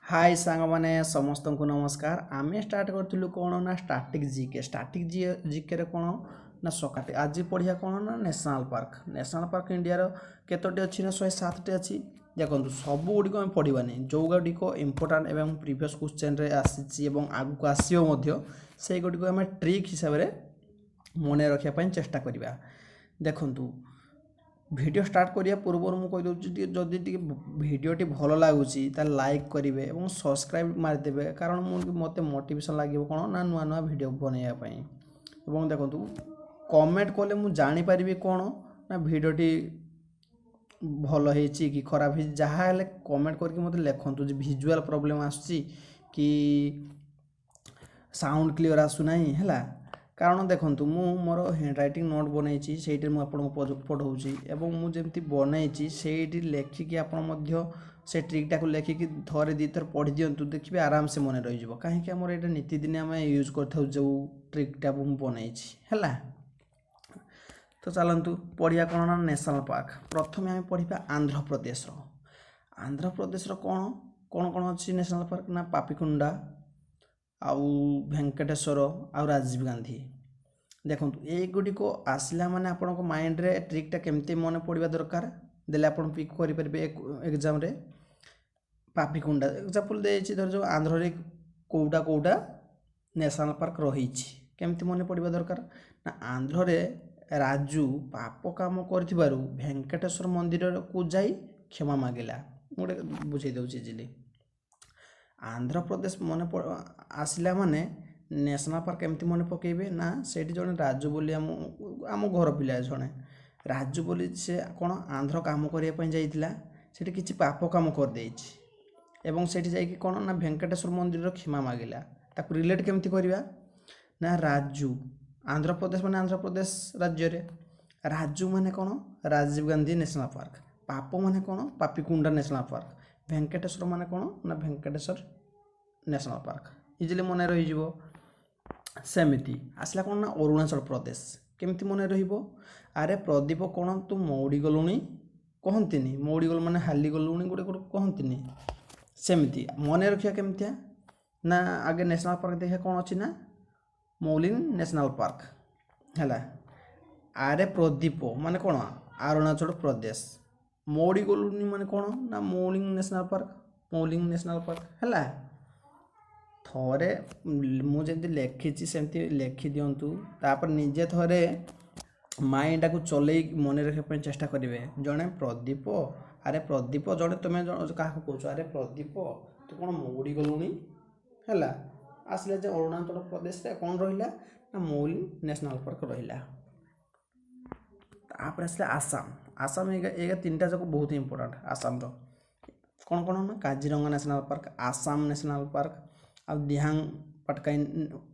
हाय सांग मैंने समस्त को नमस्कार। आम स्टार्ट करूँ कौन ना स्टाटिक जिके कौन ना सकाटे आज पढ़िया कौन ना नेशनल पार्क इंडिया केतोटी अच्छी ना 107टी अच्छी। देखो सब गुड़िक आम पढ़ानी जो गुड़िक इंपोर्टाट एवं प्रीवियस क्वेश्चन आसी आगक आसो से गुड़िक आम ट्रिक हिसाब से मन रखापी चेष्टा करवा। देखु वीडियो स्टार्ट करिया पूर्व मु कहि दउछि जदि वीडियोटी भल लागुछि ता लाइक करिवे एवं सब्सक्राइब मार देबे कारण मते मोटिवेशन लागिवो कोन ना नुआ नुआ वीडियो बनैया पई। एवं देखंतु कमेंट कले मु जानि परिबे कोन ना वीडियोटी भल हेछि कि खराब हेछि जहा हेले कमेंट करके मते लेखंतु जे विजुअल प्रॉब्लम आछि कि साउंड क्लियर आसु नाही हैला। कारण देखंतु मु मोर हैंड राइटिंग नोट बनैछि सेठी मु आपन पढौछि एवं मु जेमति बनैछि सेठी लेखिकि आपन मध्य से ट्रिकटा को लेखिकि थरे दी थर पढ़ि दियंतु देखिबे आराम से मन रहि जबो काहे कि हमर एटा नीति दिन हम यूज करथौ जो ट्रिकटा मु बनैछि हैला। तो चलंतु पढ़िया कोन ना नेशनल पार्क। प्रथमे हम पढ़िबा आंध्र प्रदेश रो कोन कोन कोन अछि नेशनल पार्क ना पापिकुंडा आउ भेंकटेश्वर आउ राजीव गांधी। देखो ये गुड़िक आसला माने आपण माइंड रे ट्रिकटा केमती मन पड़ा दरकार देले आपण पिक करेंगे एग्जाम रे। पापिकुंडा एग्जांपल देछि धर जो आंध्र रे कोउटा कोउटा नेशनल पार्क रही केमती मन पड़ा दरकार ना आंध्र रे राजू पाप काम करथिबारु भेंकटेश्वर मंदिर को जाई क्षमा मागिला गोटे बुझे दउछि जिले। आंध्र प्रदेश मन आसला माने नेशनल पार्क एमती मन पकेबे ना सेठी जने राजू बोली आम घर पिला जने राजू बोली से कोन आंध्र काम करिया पई जाइतिला सेठी किछि पाप काम कर देछि एवं सेठी जाई कि कोन ना भेंकटेश्वर मंदिर रो क्षमा मागिला ताकु रिलेट केमती करबा ना राजू आंध्र प्रदेश माने आंध्र प्रदेश राज्य रे राजू माने कोन राजीव गांधी नेशनल पार्क पाप माने कोन पापिकुंडा नेशनल पार्क भेंकटेश्वर माने कोन ना भेंकटेश्वर नेशनल पार्क इजिली मन रही जिवो। सेमिति आसला कोन ना अरुणाचल प्रदेश केमती मन रहिबो अरे प्रदीप कोन तू मौड़ी गलुनी कहंतिनी मौड़ी गल माने हाली गलुनी गोटे गोटे कहंतिनी सेमिति मन रखिया केमतिया ना आगे नेशनल पार्क देखा कोन अछि ना मौलिंग नेशनल पार्क हैला। अरे प्रदीप माने कोन अरुणाचल प्रदेश मौड़ी गलुनी माने कोन ना मौलिंग नेशनल पार्क हैला। थरे मुझे लिखी सेमती लिखि दिंतु तापर निजे थरे माइंड को चल मन रखा चेष्टा करेंगे जड़े प्रदीप अरे प्रदीप जड़े तुम्हें क्या कह अरे प्रदीप तू कौन मौड़ी गलुनी है आसला जे अरुणाचल प्रदेश कौन रहा ना मौलिंग नेशनल पार्क रहा। आसला आसाम ये तीन टा जाक बहुत इंपोर्टेंट आसाम कौन कौन ना Kaziranga national park Assam national park आ Dehing Patkai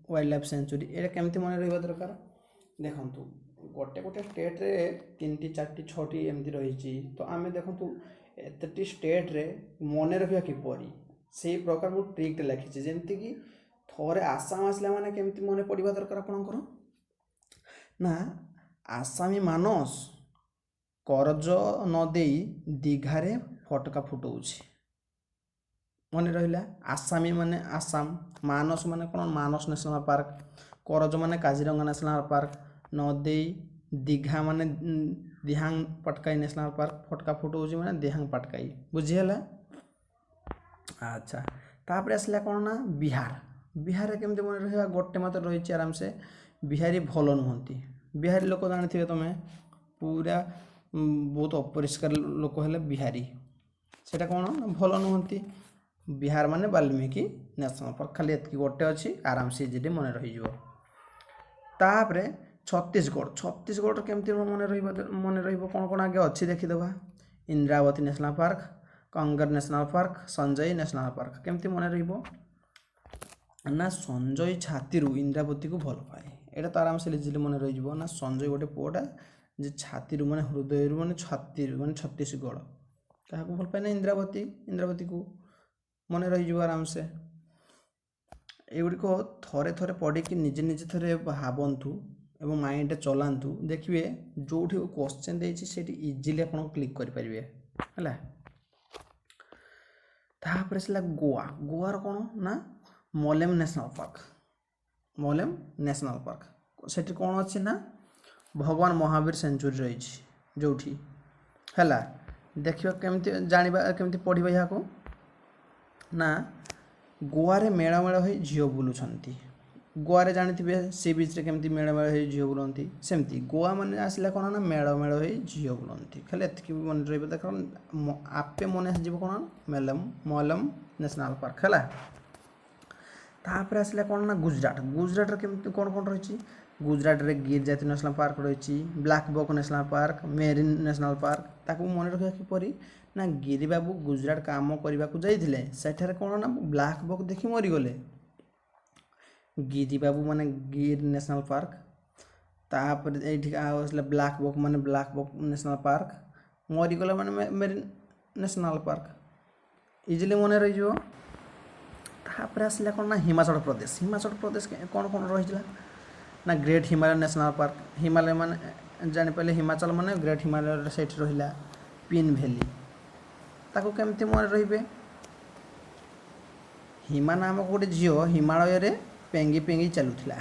wildlife sanctuary ये केमती मन रहा दरकार। देखु गोटे गोटे स्टेट रे 3टी 4टी 6टी एमती रही तो आम देखु एतटी स्टेट रे मन रखा किपरि से प्रकार मु ट्रिक लिखी जमती कि थोड़े आसाम आसला माने केमती मन पड़ा दरकार आपणकर ना आसामी मानस करज न देई दीघारे फटका फुटाऊँ मन रहा। आसामी माने आसाम मानस माने कौन मानस नेशनल पार्क करज माने काजीरंगा नेशनल पार्क नदी दीघा माने दिहांग पटकाई नेशनल पार्क फटका फुटाऊँ माने दिहांग पटकाई बुझीगला। अच्छा तापर आसला कौन ना बिहार केमती मन रहा गोटे मत रही आराम से बिहारी भल नुहति बिहारी लोक जानी तुम्हें पूरा बहुत अपरिष्कार लोक है बिहारी सेटा कौन भल नुहति बिहार माने वाल्मीकि नेशनल पार्क खाली एतकी गोटे अच्छी आराम से इजिली मन रही तापरे छत्तीसगढ़ केमती मन रहिबो कौन कौन आगे अच्छी देखीदबा Indravati national park Kanger national park Sanjay national park केमती मन रहिबो ना संजय छाती इंद्रावती को भल पाए एटा तो आराम से इजिली मन रही ना संजय गोटे पुआटा जे छाती माने हृदय माने छाती माने छत्तीसगढ़ क्या भल पाए ना इंद्रावती को मन रही आराम से एगुड़िक थरे थरे पढ़ी निजे निजे थरे भावतु एवं माइंड चलांतु देखिए जो क्वेश्चन देछि सेठी इजीली आपण क्लिक करि परिबे हला। ତାପରେ ଆସିଲା ଗୋଆ। ଗୋଆର କ'ଣ ନା ମୋଲେମ୍ ନ୍ୟାସନାଲ୍ ପାର୍କ। ମୋଲେମ୍ ନ୍ୟାସନାଲ୍ ପାର୍କ ସେଠି କ'ଣ ଅଛି ନା ଭଗବାନ ମହାବୀର ସେଞ୍ଚୁରୀ ରହିଛି ଯେଉଁଠି ହେଲା। ଦେଖିବା କେମିତି ଜାଣିବା କେମିତି ପଢ଼ିବା ଏହାକୁ ନା ଗୋଆରେ ମେଳମେଳ ହୋଇ ଝିଅ ବୁଲୁଛନ୍ତି। ଗୋଆରେ ଜାଣିଥିବେ ସି ବିଚ୍ରେ କେମିତି ମେଳମେଳ ହୋଇ ଝିଅ ବୁଲନ୍ତି, ସେମିତି ଗୋଆ ମାନେ ଆସିଲା କ'ଣ ନା ମେଳମେଳ ହୋଇ ଝିଅ ବୁଲନ୍ତି। ଖାଲି ଏତିକି ମନେ ରହିବ। ଦେଖ ଆପେ ମନେ ଆସିଯିବ କ'ଣ ମୋଲେମ୍ ନ୍ୟାସନାଲ୍ ପାର୍କ ହେଲା। ତାପରେ ଆସିଲା କ'ଣ ନା ଗୁଜରାଟ। ଗୁଜରାଟରେ କେମିତି କ'ଣ କ'ଣ ରହିଛି? ଗୁଜରାଟରେ ଗିର୍ ଜାତୀୟ ନ୍ୟାସନାଲ୍ ପାର୍କ ରହିଛି, blackbuck national park, marine national park. ତାକୁ ମନେ ରଖିବା କିପରି ନା ଗିରିବାବୁ ଗୁଜରାଟ କାମ କରିବାକୁ ଯାଇଥିଲେ, ସେଠାରେ କ'ଣ ନା ବ୍ଲାକ୍ ବକ୍ ଦେଖି ମରିଗଲେ। ଗିରିବାବୁ ମାନେ ଗିର୍ ନ୍ୟାସନାଲ୍ ପାର୍କ, ତାପରେ ଏଇଠି ଆଉ ଆସିଲା ବ୍ଲାକ୍ ବକ୍ ମାନେ ବ୍ଲାକ୍ ବକ୍ ନ୍ୟାସନାଲ୍ ପାର୍କ, ମରିଗଲା ମାନେ ମେରିନ୍ ନ୍ୟାସନାଲ୍ ପାର୍କ। ଇଜିଲି ମନେ ରହିଯିବ। ତାପରେ ଆସିଲା କ'ଣ ନା ହିମାଚଳ ପ୍ରଦେଶ। ହିମାଚଳ ପ୍ରଦେଶ କ'ଣ କ'ଣ ରହିଥିଲା ନା great Himalaya national park. Himalaya ମାନେ ଜାଣିପାରିଲେ ହିମାଚଳ ମାନେ ଗ୍ରେଟ୍ ହିମାଳୟରେ ସେଇଠି ରହିଲା। ପିନ୍ ଭ୍ୟାଲି ତାକୁ କେମିତି ମନେ ରହିବେ? ହିମା ନାମକ ଗୋଟେ ଝିଅ ହିମାଳୟରେ ପେଙ୍ଗି ପେଙ୍ଗି ଚାଲୁଥିଲା।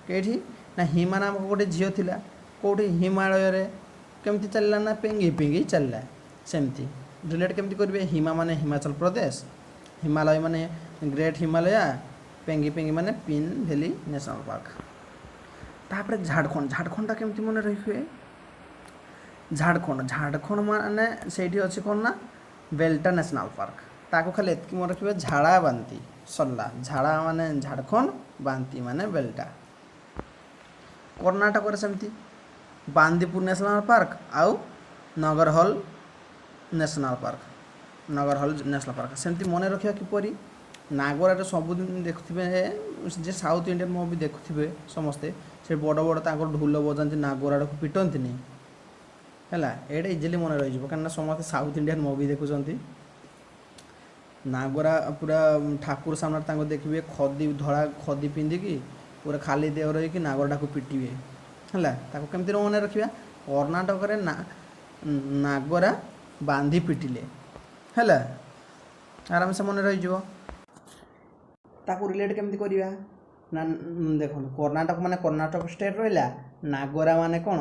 କେଉଁଠି ନା ହିମା ନାମକ ଗୋଟେ ଝିଅ ଥିଲା କେଉଁଠି ହିମାଳୟରେ, କେମିତି ଚାଲିଲା ନା ପେଙ୍ଗି ପେଙ୍ଗି ଚାଲିଲା। ସେମିତି ରିଲେଟ୍ କେମିତି କରିବେ? ହିମା ମାନେ ହିମାଚଳ ପ୍ରଦେଶ, ହିମାଳୟ ମାନେ ଗ୍ରେଟ୍ ହିମାଳୟ, ପେଙ୍ଗି ପେଙ୍ଗି ମାନେ ପିନ୍ ଭ୍ୟାଲି ନ୍ୟାସନାଲ୍ ପାର୍କ। ତାପରେ ଝାଡ଼ଖଣ୍ଡ। ଝାଡ଼ଖଣ୍ଡଟା କେମିତି ମନେ ରଖିବେ? ଝାଡ଼ଖଣ୍ଡ ମାନେ ସେଇଠି ଅଛି କ'ଣ ନା ବେଲ୍ଟା ନ୍ୟାସନାଲ୍ ପାର୍କ। ତାକୁ ଖାଲି ଏତିକି ମନେ ରଖିବେ ଝାଡ଼ା ବାନ୍ତି ସରିଲା। ଝାଡ଼ା ମାନେ ଝାଡ଼ଖଣ୍ଡ, ବାନ୍ତି ମାନେ ବେଲ୍ଟା। କର୍ଣ୍ଣାଟକରେ ସେମିତି ବାନ୍ଦିପୁର ନ୍ୟାସନାଲ୍ ପାର୍କ ଆଉ ନଗରହଲ୍ ନ୍ୟାସନାଲ୍ ପାର୍କ। ନଗରହଲ୍ ନ୍ୟାସନାଲ୍ ପାର୍କ ସେମିତି ମନେ ରଖିବା କିପରି? ନାଗରାରେ ସବୁଦିନ ଦେଖୁଥିବେ ଯେ ସାଉଥ୍ ଇଣ୍ଡିଆନ୍ ମୁଭି ଦେଖୁଥିବେ ସମସ୍ତେ, ସେ ବଡ଼ ବଡ଼ ତାଙ୍କର ଢୋଲ ବଜାନ୍ତି, ନାଗରାକୁ ପିଟନ୍ତିନି ହେଲା। ଏଇଟା ଇଜିଲି ମନେ ରହିଯିବ କାହିଁକିନା ସମସ୍ତେ ସାଉଥ୍ ଇଣ୍ଡିଆନ୍ ମୁଭି ଦେଖୁଛନ୍ତି। ନାଗରା ପୁରା ଠାକୁର ସାମ୍ନାରେ ତାଙ୍କୁ ଦେଖିବେ ଧଳା ଖଦି ପିନ୍ଧିକି ପୁରା ଖାଲି ଦେହ ରହିକି ନାଗରଟାକୁ ପିଟିବେ ହେଲା। ତାକୁ କେମିତି ମନେ ରଖିବା? କର୍ଣ୍ଣାଟକରେ ନାଗରା ବାନ୍ଧି ପିଟିଲେ ହେଲା, ଆରାମସେ ମନେ ରହିଯିବ। ତାକୁ ରିଲେଟ୍ କେମିତି କରିବା ନା ଦେଖନ୍ତୁ କର୍ଣ୍ଣାଟକ ମାନେ କର୍ଣ୍ଣାଟକ ଷ୍ଟେଟ୍ ରହିଲା, ନାଗରା ମାନେ କ'ଣ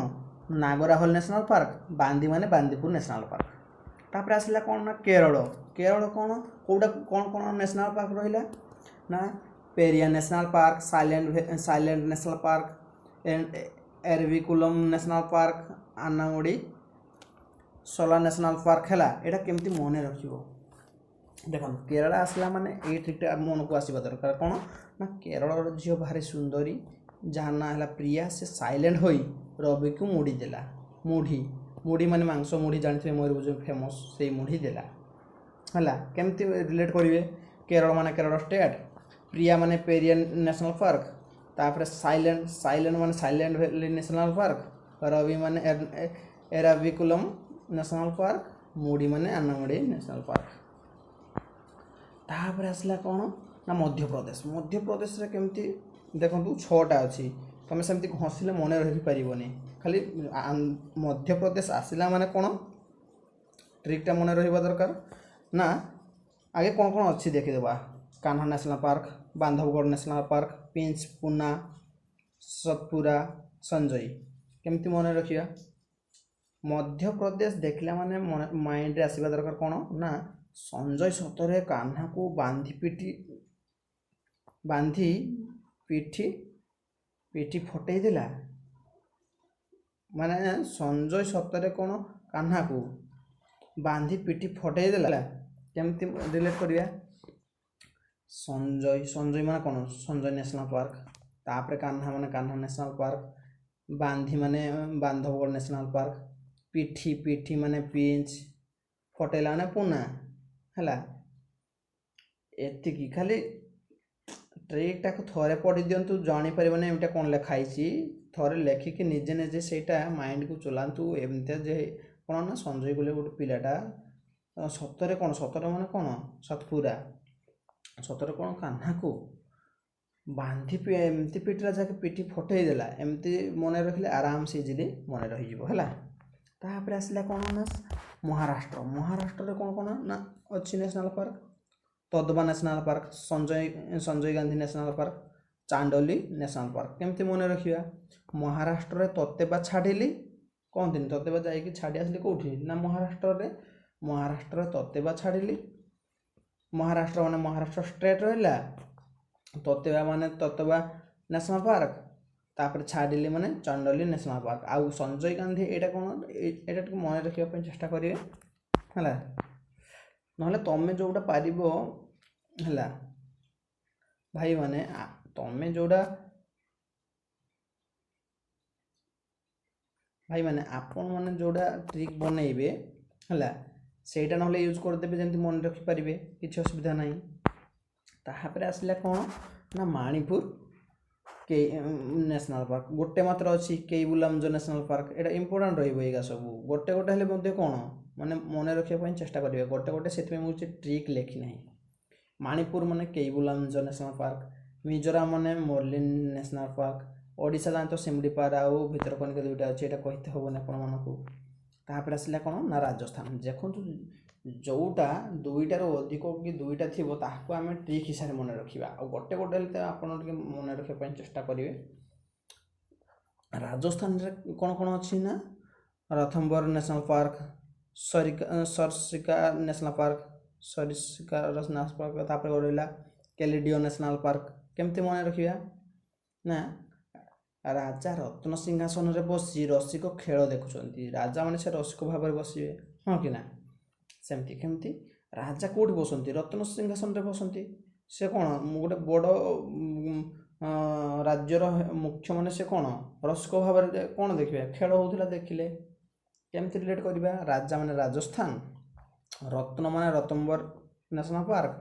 ନାଗରାହଲ୍ ନ୍ୟାସନାଲ୍ ପାର୍କ, ବାନ୍ଦି ମାନେ ବାନ୍ଦିପୁର ନ୍ୟାସନାଲ୍ ପାର୍କ। ତାପରେ ଆସିଲା କ'ଣ ନା କେରଳ। କେରଳ କ'ଣ କେଉଁଟା କ'ଣ କ'ଣ ନ୍ୟାସନାଲ୍ ପାର୍କ ରହିଲା ନା Periyar national park, silent national park, Eravikulam national park, Anamudi Shola national park ହେଲା। ଏଇଟା କେମିତି ମନେ ରଖିବ? ଦେଖନ୍ତୁ କେରଳ ଆସିଲା ମାନେ ଏଇ ଟ୍ରିକ୍ଟା ମନକୁ ଆସିବା ଦରକାର। କ'ଣ ନା କେରଳର ଝିଅ ଭାରି ସୁନ୍ଦରୀ, ଯାହା ନାଁ ହେଲା ପ୍ରିୟା। ସେ ସାଇଲେଣ୍ଟ ହୋଇ ରବିକୁ ମୁଢ଼ି ଦେଲା। ମୁଢ଼ି ମାନେ ମାଂସ ମୁଢ଼ି ଜାଣିଥିବେ, ମୟୂରଭଞ୍ଜ ଫେମସ୍, ସେଇ ମୁଢ଼ି ଦେଲା ହେଲା। କେମିତି ରିଲେଟ୍ କରିବେ? କେରଳ ମାନେ କେରଳ ଷ୍ଟେଟ୍, ପ୍ରିୟା ମାନେ ପେରିୟାର୍ ନ୍ୟାସନାଲ୍ ପାର୍କ, ତାପରେ ସାଇଲେଣ୍ଟ ମାନେ ସାଇଲେଣ୍ଟ ଭ୍ୟାଲି ନ୍ୟାସନାଲ୍ ପାର୍କ, ରବି ମାନେ ଏରାଭିକୁଲମ୍ ନ୍ୟାସନାଲ୍ ପାର୍କ, ମୁଢ଼ି ମାନେ ଆନାମୁଡ଼ି ନ୍ୟାସନାଲ୍ ପାର୍କ। ତାପରେ ଆସିଲା କ'ଣ ନା ମଧ୍ୟପ୍ରଦେଶ। ମଧ୍ୟପ୍ରଦେଶରେ କେମିତି ଦେଖନ୍ତୁ 6ଟା ଅଛି, ତୁମେ ସେମିତି ଘଷିଲେ ମନେ ରଖିପାରିବନି। ଖାଲି ମଧ୍ୟପ୍ରଦେଶ ଆସିଲା ମାନେ କ'ଣ ଟ୍ରିକ୍ଟା ମନେ ରହିବା ଦରକାର ନା ଆଗେ କ'ଣ କ'ଣ ଅଛି ଦେଖିଦେବା। Kanha national park, Bandhavgarh national park, Pench, Poona, Satpura, Sanjay. କେମିତି ମନେ ରଖିବା? ମଧ୍ୟପ୍ରଦେଶ ଦେଖିଲା ମାନେ ମାଇଣ୍ଡରେ ଆସିବା ଦରକାର କ'ଣ ନା ସଞ୍ଜୟ ସତରେ କାହ୍ନାକୁ ବାନ୍ଧି ପିଠି ଫଟେଇ ଦେଲା। ମାନେ ସଞ୍ଜୟ ସତରେ କ'ଣ କାହ୍ନାକୁ ବାନ୍ଧି ପିଠି ଫଟେଇ ଦେଲା। କେମିତି ରିଲେଟ୍ କରିବା? ସଞ୍ଜୟ ମାନେ କ'ଣ ସଞ୍ଜୟ ନ୍ୟାସନାଲ୍ ପାର୍କ, ତାପରେ କାହ୍ନା ମାନେ କାହ୍ନା ନ୍ୟାସନାଲ୍ ପାର୍କ, ବାନ୍ଧି ମାନେ ବାନ୍ଧବଗଡ଼ ନ୍ୟାସନାଲ୍ ପାର୍କ, ପିଠି ମାନେ ପିଞ୍ଚ, ଫଟେଇଲା ମାନେ ପୁନା ହେଲା। ଏତିକି ଖାଲି ଟ୍ରିକ୍ଟାକୁ ଥରେ ପଢ଼ି ଦିଅନ୍ତୁ, ଜାଣିପାରିବନି ଏଇଟା କ'ଣ ଲେଖା ହେଇଛି। ଥରେ ଲେଖିକି ନିଜେ ସେଇଟା ମାଇଣ୍ଡକୁ ଚଲାନ୍ତୁ। ଏମିତି ଯେ କ'ଣ ନା ସଞ୍ଜୟ ବୋଲି ଗୋଟେ ପିଲାଟା ସତରେ ମାନେ କ'ଣ ସତରେ କ'ଣ କାହ୍ନାକୁ ବାନ୍ଧି ଏମିତି ପିଟିଲା ଯାକେ ପିଠି ଫଟେଇ ଦେଲା। ଏମିତି ମନେ ରଖିଲେ ଆରାମସେ ଇଜିଲି ମନେ ରହିଯିବ ହେଲା। ତାପରେ ଆସିଲା କ'ଣ ନା ମହାରାଷ୍ଟ୍ରରେ କ'ଣ ନା ଅଛି national park? Tadoba national park, Sanjay Gandhi national park, Chandoli national park. କେମିତି ମନେ ରଖିବା? ମହାରାଷ୍ଟ୍ରରେ ତତେବା ଛାଡ଼ିଲି କହନ୍ତିନି, ତତେବା ଯାଇକି ଛାଡ଼ି ଆସିଲି କେଉଁଠି ନା ମହାରାଷ୍ଟ୍ରରେ ତତେବା ଛାଡ଼ିଲି। ମହାରାଷ୍ଟ୍ର ମାନେ ମହାରାଷ୍ଟ୍ର ଷ୍ଟେଟ୍ ରହିଲା, ତତେବା ମାନେ ତତେବା ନ୍ୟାସନାଲ୍ ପାର୍କ, ତାପରେ ଛାଡ଼ିଲି ମାନେ ଚାଣ୍ଡୋଲି ନ୍ୟାସନାଲ୍ ପାର୍କ। ଆଉ ସଞ୍ଜୟ ଗାନ୍ଧୀ ଏଇଟା କ'ଣ, ଏଇଟା ଟିକେ ମନେ ରଖିବା ପାଇଁ ଚେଷ୍ଟା କରିବେ ହେଲା, ନହେଲେ ତମେ ଯେଉଁଟା ପାରିବ ହେଲା ଭାଇମାନେ, ଆପଣମାନେ ଯେଉଁଟା ଟ୍ରିକ୍ ବନେଇବେ ହେଲା, ସେଇଟା ନହେଲେ ୟୁଜ୍ କରିଦେବେ, ଯେମିତି ମନେ ରଖିପାରିବେ, କିଛି ଅସୁବିଧା ନାହିଁ। ତାପରେ ଆସିଲା କ'ଣ ନା ମଣିପୁର ନ୍ୟାସନାଲ୍ ପାର୍କ, ଗୋଟେ ମାତ୍ର ଅଛି କେଇବୁଲାମଜୋ ନ୍ୟାସନାଲ୍ ପାର୍କ। ଏଇଟା ଇମ୍ପୋର୍ଟାଣ୍ଟ ରହିବ, ଏଇଗା ସବୁ ଗୋଟେ ହେଲେ ମଧ୍ୟ କ'ଣ ମାନେ ମନେ ରଖିବା ପାଇଁ ଚେଷ୍ଟା କରିବେ, ଗୋଟେ ସେଥିପାଇଁ ମୁଁ କିଛି ଟ୍ରିକ୍ ଲେଖି ନାହିଁ। ମଣିପୁର ମାନେ କେଇବୁଲାମଜୋ ନ୍ୟାସନାଲ୍ ପାର୍କ, ମିଜୋରାମ ମାନେ ମୋର୍ଲିନ୍ ନ୍ୟାସନାଲ୍ ପାର୍କ, ଓଡ଼ିଶା ଜାଣିଛ ଶିମିଳିପାଳ ଆଉ ଭିତରକନିକା ଦୁଇଟା ଅଛି, ଏଇଟା କହିତେ ହେବନି ଆପଣମାନଙ୍କୁ। ତାପରେ ଆସିଲା କ'ଣ ନା ରାଜସ୍ଥାନ। ଦେଖନ୍ତୁ ଯେଉଁଟା ଦୁଇଟାରୁ ଅଧିକ କି ଦୁଇଟା ଥିବ ତାହାକୁ ଆମେ ଟ୍ରିକ୍ ହିସାବରେ ମନେ ରଖିବା, ଆଉ ଗୋଟେ ହେଲେ ତ ଆପଣ ଟିକେ ମନେ ରଖିବା ପାଇଁ ଚେଷ୍ଟା କରିବେ। ରାଜସ୍ଥାନରେ କ'ଣ ଅଛି ନା ରଥମ୍ବର ନ୍ୟାସନାଲ୍ ପାର୍କ, ସରସିକା ନ୍ୟାସନାଲ୍ ପାର୍କ, ତାପରେ ରହିଲା କେଲିଡିଓ ନ୍ୟାସନାଲ୍ ପାର୍କ। କେମିତି ମନେ ରଖିବା ନା ରାଜା ରତ୍ନ ସିଂହାସନରେ ବସି ରସିକ ଖେଳ ଦେଖୁଛନ୍ତି। ରାଜା ମାନେ ସେ ରସିକ ଭାବରେ ବସିବେ, ହଁ କି ନା? ସେମିତି କେମିତି ରାଜା କେଉଁଠି ବସନ୍ତି? ରତ୍ନ ସିଂହାସନରେ ବସନ୍ତି। ସେ କ'ଣ ଗୋଟେ ବଡ଼ ରାଜ୍ୟର ମୁଖ୍ୟ, ମାନେ ସେ କ'ଣ ରସିକ ଭାବରେ କ'ଣ ଦେଖିବେ, ଖେଳ ହେଉଥିଲା ଦେଖିଲେ। କେମିତି ରିଲେଟ୍ କରିବା? ରାଜା ମାନେ ରାଜସ୍ଥାନ, ରତ୍ନ ମାନେ ରତମ୍ବର ନ୍ୟାସନାଲ୍ ପାର୍କ,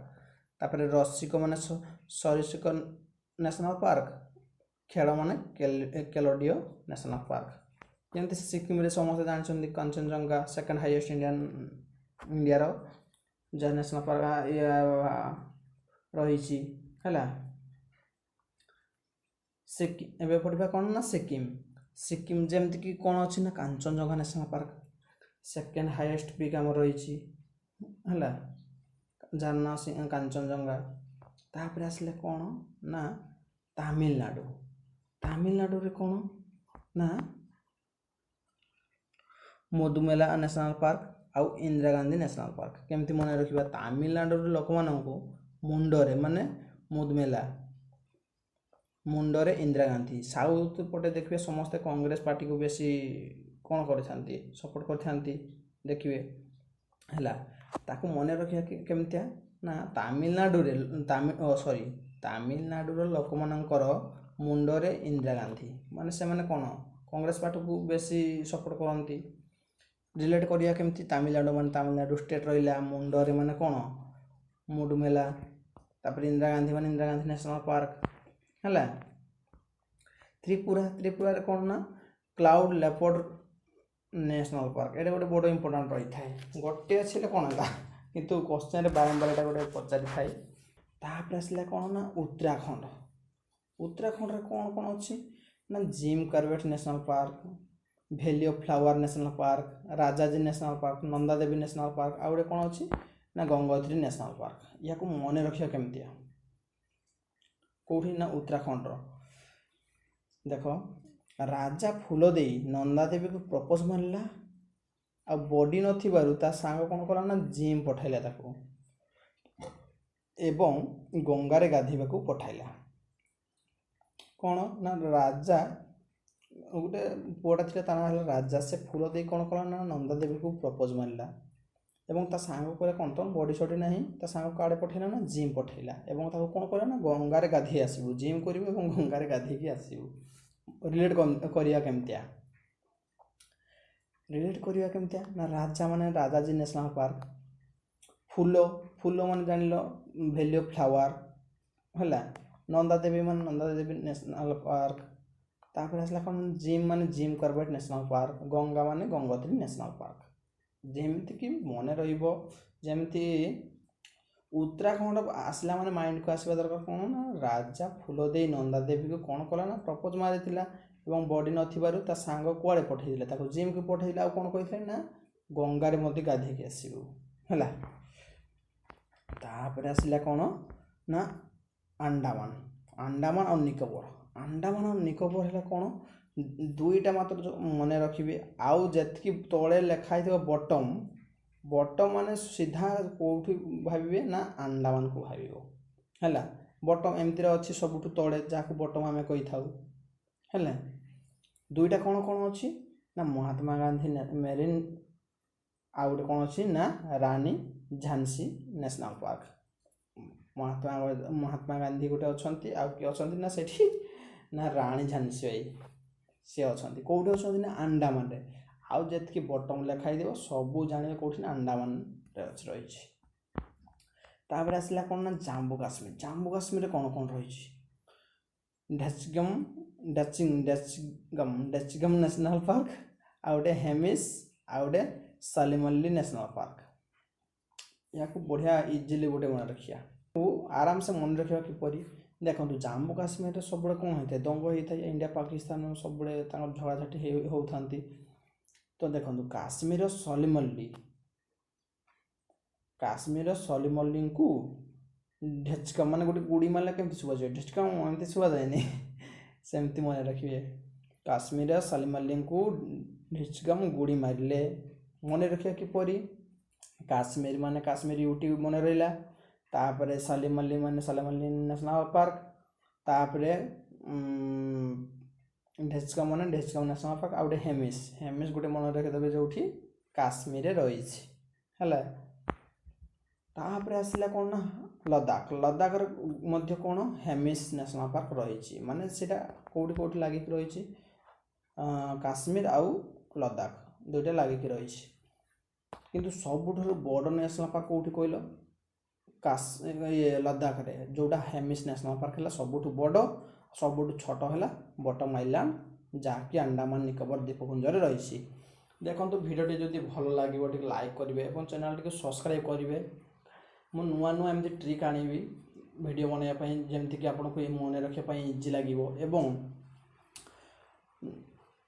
ତାପରେ ରସିକ ମାନେ ସରିସିକ ନ୍ୟାସନାଲ୍ ପାର୍କ, ଖେଳ ମାନେ କେଲଡିଓ ନ୍ୟାସନାଲ୍ ପାର୍କ। ଯେମିତି ସିକିମରେ ସମସ୍ତେ ଜାଣିଛନ୍ତି କାଞ୍ଚନଜଙ୍ଗା ସେକେଣ୍ଡ ହାଇଏଷ୍ଟ ଇଣ୍ଡିଆର ଯାହା ନ୍ୟାସନାଲ୍ ପାର୍କ ରହିଛି ହେଲା। ଏବେ ପଢ଼ିବା କ'ଣ ନା ସିକିମ୍ ଯେମିତିକି କ'ଣ ଅଛି ନା Kanchenjunga national park, second highest peak ଆମର ରହିଛି ହେଲା, ଯାହାର ନାଁ କାଞ୍ଚନଜଙ୍ଗା। ତାପରେ ଆସିଲେ କ'ଣ ନା ତାମିଲନାଡ଼ୁରେ କ'ଣ ନା ମଧୁମେଲା ନ୍ୟାସନାଲ୍ ପାର୍କ ଆଉ ଇନ୍ଦିରା ଗାନ୍ଧୀ ନ୍ୟାସନାଲ୍ ପାର୍କ। କେମିତି ମନେ ରଖିବା? ତାମିଲନାଡ଼ୁର ଲୋକମାନଙ୍କୁ ମୁଣ୍ଡରେ ମାନେ ମଧୁମେଲା, ମୁଣ୍ଡରେ ଇନ୍ଦିରା ଗାନ୍ଧୀ। ସାଉଥ୍ ପଟେ ଦେଖିବେ ସମସ୍ତେ କଂଗ୍ରେସ ପାର୍ଟିକୁ ବେଶୀ କ'ଣ କରିଥାନ୍ତି, ସପୋର୍ଟ କରିଥାନ୍ତି ଦେଖିବେ ହେଲା। ତାକୁ ମନେ ରଖିବା କେମିତିଆ ନା ତାମିଲନାଡ଼ୁର ଲୋକମାନଙ୍କର ମୁଣ୍ଡରେ ଇନ୍ଦିରା ଗାନ୍ଧୀ, ମାନେ ସେମାନେ କ'ଣ କଂଗ୍ରେସ ପାର୍ଟିକୁ ବେଶୀ ସପୋର୍ଟ କରନ୍ତି। ରିଲେଟ୍ କରିବା କେମିତି? ତାମିଲନାଡ଼ୁ ଷ୍ଟେଟ୍ ରହିଲା, ମୁଣ୍ଡରେ ମାନେ କ'ଣ ମୁଡୁମେଲା, ତାପରେ ଇନ୍ଦିରା ଗାନ୍ଧୀ ମାନେ ଇନ୍ଦିରା ଗାନ୍ଧୀ ନ୍ୟାସନାଲ୍ ପାର୍କ ହେଲା। ତ୍ରିପୁରାରେ କ'ଣ ନା କ୍ଲାଉଡ୍ ଲେପର୍ଡ ନ୍ୟାସନାଲ୍ ପାର୍କ। ଏଇଟା ଗୋଟେ ବଡ଼ ଇମ୍ପୋର୍ଟାଣ୍ଟ ରହିଥାଏ, ଗୋଟେ ଅଛି କ'ଣ ହେଲା, କିନ୍ତୁ କ୍ୱେଶ୍ଚନରେ ବାରମ୍ବାର ଏଇଟା ଗୋଟେ ପଚାରିଥାଏ। ତାପରେ ଆସିଲା କ'ଣ ନା ଉତ୍ତରାଖଣ୍ଡରେ କ'ଣ ଅଛି ନା gym Corbett national park, valley of flower national park, Rajaji national park, Nanda Devi national park, ଆଉ ଗୋଟେ କ'ଣ ଅଛି ନା ଗଙ୍ଗୋତ୍ରୀ ନ୍ୟାସନାଲ୍ ପାର୍କ। ୟାକୁ ମନେ ରଖିବା କେମିତିଆ? କେଉଁଠି ନା ଉତ୍ତରାଖଣ୍ଡର। ଦେଖ ରାଜା ଫୁଲ ଦେଇ ନନ୍ଦାଦେବୀକୁ ପ୍ରପୋଜ୍ ମାରିଲା, ଆଉ ବଡି ନଥିବାରୁ ତା ସାଙ୍ଗ କ'ଣ କଲା ନା ଜିମ୍ ପଠାଇଲା ତାକୁ, ଏବଂ ଗଙ୍ଗାରେ ଗାଧୋଇବାକୁ ପଠାଇଲା। କ'ଣ ନା ରାଜା ଗୋଟେ ପୁଅଟା ଥିଲା, ତା ନାଁ ହେଲା ରାଜା। ସେ ଫୁଲ ଦେଇ କ'ଣ କଲା ନା ନନ୍ଦାଦେବୀକୁ ପ୍ରପୋଜ୍ ମାରିଲା, ଏବଂ ତା ସାଙ୍ଗ କହିଲା କ'ଣ ତ ବଡି ସଡି ନାହିଁ, ତା ସାଙ୍ଗ କାର୍ଡ଼େ ପଠାଇଲା ନା ଜିମ୍ ପଠାଇଲା, ଏବଂ ତାକୁ କ'ଣ କହିଲା ନା ଗଙ୍ଗାରେ ଗାଧୋଇ ଆସିବୁ, ଜିମ୍ କରିବୁ ଏବଂ ଗଙ୍ଗାରେ ଗାଧୋଇକି ଆସିବୁ। ରିଲେଟ୍ କରିବା କେମିତିଆ? ନା ରାଜା ମାନେ ରାଜାଜୀ ନ୍ୟାସନାଲ୍ ପାର୍କ, ଫୁଲ ମାନେ ଜାଣିଲ ଭ୍ୟାଲି ଅଫ୍ ଫ୍ଲାୱାର ହେଲା, ନନ୍ଦାଦେବୀ ମାନେ ନନ୍ଦାଦେବୀ ନ୍ୟାସନାଲ୍ ପାର୍କ, ତାପରେ ଆସିଲା କ'ଣ ଜିମ୍ ମାନେ gym Corbett national park, Ganga ମାନେ ଗଙ୍ଗୋତ୍ରୀ ନ୍ୟାସନାଲ୍ ପାର୍କ। ଯେମିତିକି ମନେ ରହିବ, ଯେମିତି ଉତ୍ତରାଖଣ୍ଡ ଆସିଲା ମାନେ ମାଇଣ୍ଡକୁ ଆସିବା ଦରକାର କ'ଣ ନା ରାଜା ଫୁଲ ଦେଇ ନନ୍ଦାଦେବୀକୁ କ'ଣ କଲା ନା ପ୍ରପୋଜ୍ ମାରିଥିଲା, ଏବଂ ବଡି ନଥିବାରୁ ତା ସାଙ୍ଗ କୁଆଡ଼େ ପଠାଇଥିଲା, ତାକୁ ଜିମ୍କୁ ପଠାଇଥିଲା, ଆଉ କ'ଣ କହିଥିଲେ ନା ଗଙ୍ଗାରେ ମଧ୍ୟ ଗାଧେଇକି ଆସିବୁ ହେଲା। ତାପରେ ଆସିଲା କ'ଣ ନା ଆଣ୍ଡାମାନ ଆଉ ନିକୋବର। ଆଣ୍ଡାମାନ ଆଉ ନିକୋବର ହେଲା କ'ଣ, ଦୁଇଟା ମାତ୍ର ମନେ ରଖିବେ। ଆଉ ଯେତିକି ତଳେ ଲେଖା ହେଇଥିବ ବଟମ୍ ମାନେ ସିଧା କେଉଁଠି ଭାବିବେ ନା ଆଣ୍ଡାମାନକୁ ଭାବିବ ହେଲା। ବଟମ୍ ଏମିତିରେ ଅଛି ସବୁଠୁ ତଳେ, ଯାହାକୁ ବଟମ୍ ଆମେ କହିଥାଉ ହେଲା। ଦୁଇଟା କ'ଣ ଅଛି ନା ମହାତ୍ମା ଗାନ୍ଧୀ ମେରିନ୍, ଆଉ ଗୋଟେ କ'ଣ ଅଛି ନା ରାଣୀ ଝାନ୍ସୀ ନ୍ୟାସନାଲ୍ ପାର୍କ। ମହାତ୍ମା ଗାନ୍ଧୀ ଗୋଟେ ଅଛନ୍ତି, ଆଉ କିଏ ଅଛନ୍ତି ନା ସେଠି ନା ରାଣୀ ଝାନ୍ସୀ ବାଇ ସିଏ ଅଛନ୍ତି। କେଉଁଠି ଅଛନ୍ତି ନା ଆଣ୍ଡାମାନରେ। ଆଉ ଯେତିକି ବଟମ୍ ଲେଖା ହେଇଥିବ ସବୁ ଜାଣିବେ କେଉଁଠି ନା ଆଣ୍ଡାମାନରେ ରହିଛି। ତାପରେ ଆସିଲା କ'ଣ ନା ଜାମ୍ମୁ କାଶ୍ମୀର। ଜାମ୍ମୁ କାଶ୍ମୀରରେ କ'ଣ ରହିଛି, ଡେଚଗମ୍ ନ୍ୟାସନାଲ୍ ପାର୍କ, ଆଉ ଗୋଟେ ହେମିସ୍, ଆଉ ଗୋଟେ ସାଲିମଲ୍ଲୀ ନ୍ୟାସନାଲ୍ ପାର୍କ। ଏହାକୁ ବଢ଼ିଆ ଇଜିଲି ଗୋଟେ ମନେ ରଖିବା, ଆରାମସେ ମନେ ରଖିବା କିପରି। ଦେଖନ୍ତୁ ଜାମ୍ମୁ କାଶ୍ମୀରରେ ସବୁବେଳେ କ'ଣ ହେଇଥାଏ, ଦଙ୍ଗ ହେଇଥାଏ। ଇଣ୍ଡିଆ ପାକିସ୍ତାନ ସବୁବେଳେ ତାଙ୍କର ଝଗଡ଼ାଝାଟି ହେଉଥାନ୍ତି। ତ ଦେଖନ୍ତୁ କାଶ୍ମୀରର ସଲିମଲ୍ଲୀଙ୍କୁ ଢେଚକମ୍ ମାନେ ଗୋଟେ ଗୁଡ଼ି ମାରିଲେ କେମିତି ଶୁଭାଯାଏ, ଢେଚକମ୍ ଏମିତି ଶୁଭାଯାଏନି, ସେମିତି ମନେ ରଖିବେ। କାଶ୍ମୀରର ସଲିମଲ୍ଲୀଙ୍କୁ ଢେଚକମ୍ ଗୁଡ଼ି ମାରିଲେ। ମନେ ରଖିବା କିପରି, କାଶ୍ମୀର ମାନେ କାଶ୍ମୀର ୟୁଟ୍ୟୁବ୍ ମନେ ରହିଲା। ତାପରେ ସାଲିମଲ୍ଲୀ ମାନେ ସାଲିମଲ୍ଲୀ ନ୍ୟାସନାଲ୍ ପାର୍କ। ତାପରେ ଢେଚକମ୍ ମାନେ ଢେଚକମ୍ ନ୍ୟାସନାଲ୍ ପାର୍କ। ଆଉ ଗୋଟେ ହେମିସ୍ ଗୋଟେ ମନେ ରଖିଦେବେ ଯେଉଁଠି କାଶ୍ମୀରରେ ରହିଛି ହେଲା। ତାପରେ ଆସିଲା କ'ଣ ନା ଲଦାଖରେ ମଧ୍ୟ କ'ଣ ହେମିସ୍ ନ୍ୟାସନାଲ୍ ପାର୍କ ରହିଛି। ମାନେ ସେଇଟା କେଉଁଠି ଲାଗିକି ରହିଛି, କାଶ୍ମୀର ଆଉ ଲଦାଖ ଦୁଇଟା ଲାଗିକି ରହିଛି। କିନ୍ତୁ ସବୁଠାରୁ ବଡ଼ ନ୍ୟାସନାଲ୍ ପାର୍କ କେଉଁଠି କହିଲ, ଲଦାଖରେ, ଯେଉଁଟା ହେମିସ୍ ନ୍ୟାସନାଲ୍ ପାର୍କ ହେଲା ସବୁଠୁ ବଡ଼। ସବୁଠୁ ଛୋଟ ହେଲା ବଟମ୍ ଆଇଲାଣ୍ଡ, ଯାହାକି ଆଣ୍ଡାମାନ ନିକୋବର ଦ୍ୱୀପପୁଞ୍ଜରେ ରହିଛି। ଦେଖନ୍ତୁ ଭିଡ଼ିଓଟି ଯଦି ଭଲ ଲାଗିବ ଟିକେ ଲାଇକ୍ କରିବେ ଏବଂ ଚ୍ୟାନେଲଟିକୁ ସବସ୍କ୍ରାଇବ୍ କରିବେ। ମୁଁ ନୂଆ ଏମିତି ଟ୍ରିକ୍ ଆଣିବି ଭିଡ଼ିଓ ବନେଇବା ପାଇଁ, ଯେମିତିକି ଆପଣଙ୍କୁ ମନେ ରଖିବା ପାଇଁ ଇଜି ଲାଗିବ। ଏବଂ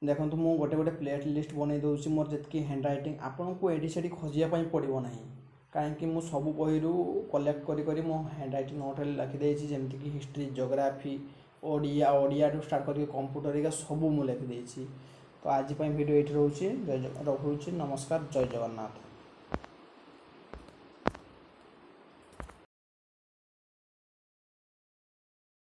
ଦେଖନ୍ତୁ ମୁଁ ଗୋଟେ ପ୍ଲେ ଲିଷ୍ଟ ବନେଇ ଦେଉଛି ମୋର ଯେତିକି ହ୍ୟାଣ୍ଡ ରାଇଟିଂ, ଆପଣଙ୍କୁ ଏଠି ସେଠି ଖୋଜିବା ପାଇଁ ପଡ଼ିବ ନାହିଁ। କାହିଁକି ମୁଁ ସବୁ ବହିରୁ କଲେକ୍ଟ କରି ମୋ ହ୍ୟାଣ୍ଡ ରାଇଟିଂ ନୋଟ୍ରେ ଲେଖିଦେଇଛି। ଯେମିତିକି ହିଷ୍ଟ୍ରି, ଜୋଗ୍ରାଫି, ଓଡ଼ିଆରୁ ଷ୍ଟାର୍ଟ କରିକି କମ୍ପ୍ୟୁଟର ହେରିକା ସବୁ ମୁଁ ଲେଖିଦେଇଛି। ତ ଆଜି ପାଇଁ ଭିଡ଼ିଓ ଏଇଠି ରହୁଛି। ନମସ୍କାର, ଜୟ ଜଗନ୍ନାଥ।